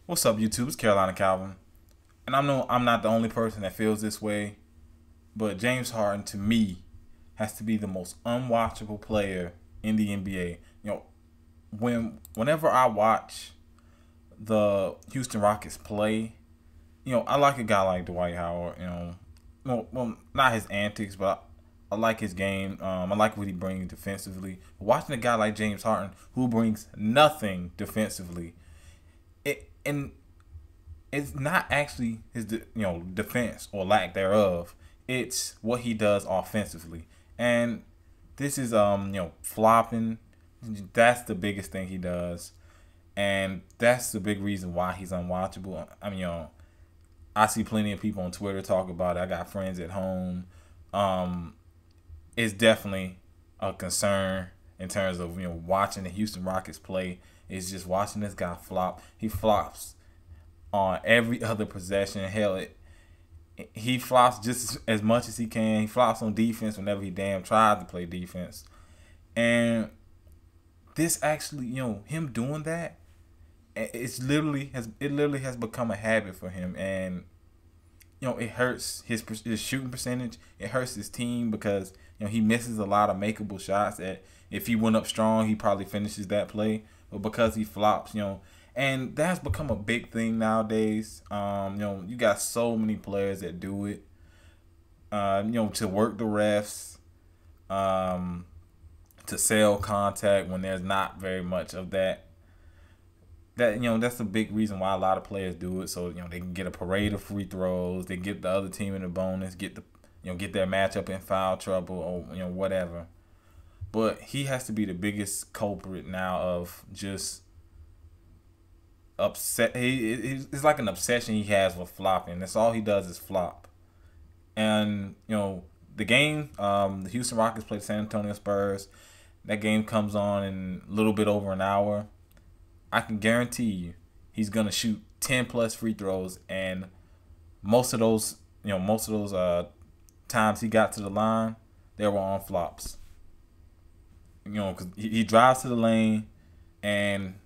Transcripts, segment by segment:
What's up, YouTube? It's Carolina Calvin, and I'm not the only person that feels this way. But James Harden, to me, has to be the most unwatchable player in the NBA. Whenever I watch the Houston Rockets play, I like a guy like Dwight Howard. Not his antics, but I like his game. I like what he brings defensively. Watching a guy like James Harden, who brings nothing defensively, and it's not actually his defense or lack thereof. It's what he does offensively, and this is flopping. That's the biggest thing he does, and that's the big reason why he's unwatchable. I mean, I see plenty of people on Twitter talk about it. I got friends at home. Um, it's definitely a concern in terms of watching the Houston Rockets play. It's just watching this guy flop. He flops on every other possession. Hell, he flops just as much as he can. He flops on defense whenever he damn tries to play defense. And this actually, him doing that, it literally has become a habit for him, and it hurts his shooting percentage. It hurts his team because he misses a lot of makeable shots that if he went up strong, he probably finishes that play. But because he flops, and that's become a big thing nowadays. You got so many players that do it. To work the refs, to sell contact when there's not very much of that. That's a big reason why a lot of players do it. So they can get a parade of free throws. They get the other team in a bonus. Get their matchup in foul trouble or whatever. But he has to be the biggest culprit now of just upset. It's like an obsession he has with flopping. That's all he does is flop. And the game, the Houston Rockets play the San Antonio Spurs. That game comes on in a little bit over an hour. I can guarantee you, he's gonna shoot 10 plus free throws, and most of those, times he got to the line, they were on flops. Because he drives to the lane, and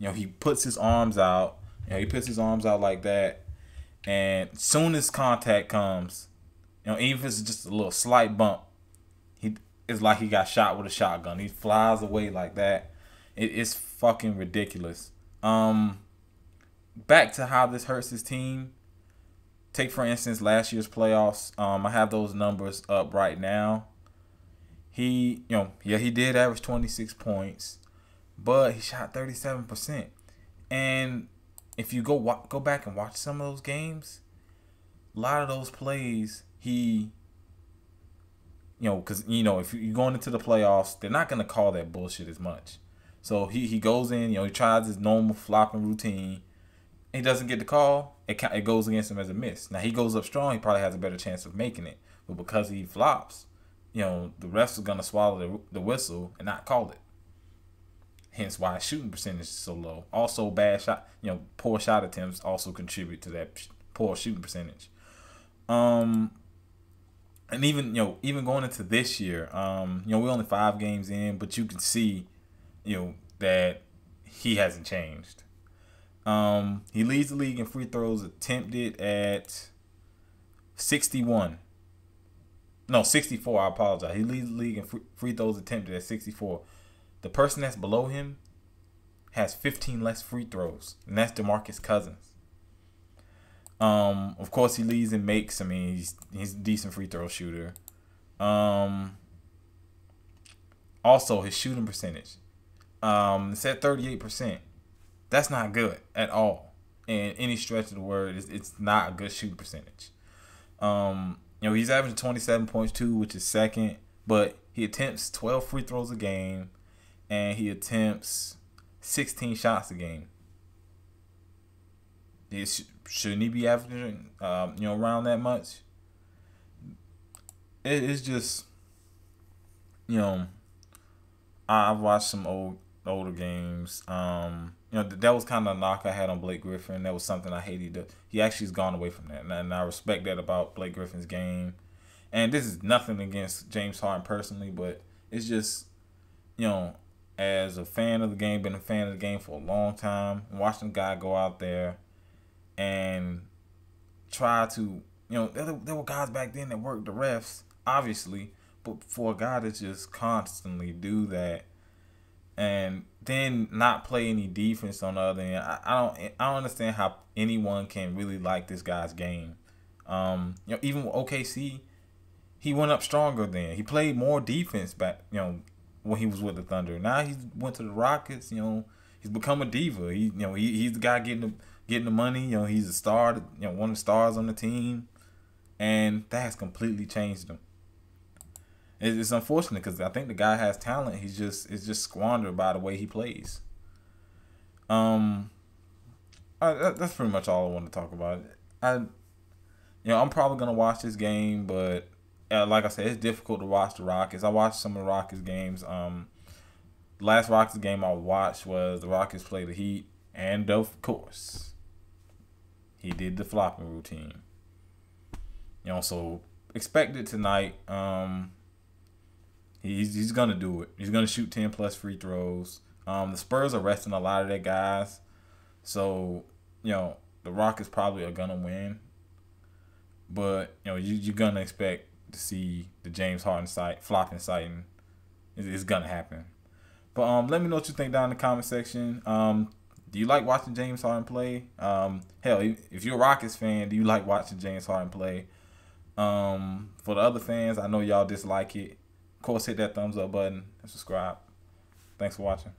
he puts his arms out. He puts his arms out like that, and soon as contact comes, even if it's just a little slight bump, it's like he got shot with a shotgun. He flies away like that. It's fucking ridiculous. Back to how this hurts his team. Take for instance last year's playoffs. I have those numbers up right now. He did average 26 points, but he shot 37%. And if you go back and watch some of those games, a lot of those plays he because if you're going into the playoffs, they're not gonna call that bullshit as much. So he goes in, he tries his normal flopping routine. He doesn't get the call. It goes against him as a miss. Now he goes up strong. He probably has a better chance of making it. But because he flops, the refs are gonna swallow the whistle and not call it. Hence why his shooting percentage is so low. Also bad shot, poor shot attempts also contribute to that poor shooting percentage. And even going into this year, we're only 5 games in, but you can see, that he hasn't changed. He leads the league in free throws attempted at 61. No, 64. I apologize. He leads the league in free throws attempted at 64. The person that's below him has 15 less free throws, and that's DeMarcus Cousins. Of course, he leads in makes. I mean, he's a decent free throw shooter. Also, his shooting percentage. It's at 38%. That's not good at all. In any stretch of the word, it's not a good shooting percentage. He's averaging 27.2, which is second, but he attempts 12 free throws a game, and he attempts 16 shots a game. Shouldn't he be averaging, around that much? It's just, I've watched some older games. That was kind of a knock I had on Blake Griffin. That was something I hated. He actually has gone away from that, and I respect that about Blake Griffin's game. And this is nothing against James Harden personally, but it's just, as a fan of the game, been a fan of the game for a long time, watching the guy go out there and try to, there were guys back then that worked the refs, obviously, but for a guy to just constantly do that and then not play any defense on the other end, I don't understand how anyone can really like this guy's game. Even with OKC, he went up stronger then. He played more defense back, when he was with the Thunder. Now he went to the Rockets. He's become a diva. He's the guy getting the money. He's a star. One of the stars on the team, and that has completely changed him. It's unfortunate because I think the guy has talent. It's just squandered by the way he plays. That's pretty much all I want to talk about. I'm probably gonna watch this game, but like I said, it's difficult to watch the Rockets. I watched some of the Rockets games. The last Rockets game I watched was the Rockets play the Heat, and of course, he did the flopping routine. So expect it tonight. He's gonna do it. He's gonna shoot 10+ free throws. The Spurs are resting a lot of their guys, so the Rockets probably are gonna win. But you're gonna expect to see the James Harden flopping sighting. It's gonna happen. But let me know what you think down in the comment section. Do you like watching James Harden play? Hell, if you're a Rockets fan, do you like watching James Harden play? For the other fans, I know y'all dislike it. Of course, hit that thumbs up button and subscribe. Thanks for watching.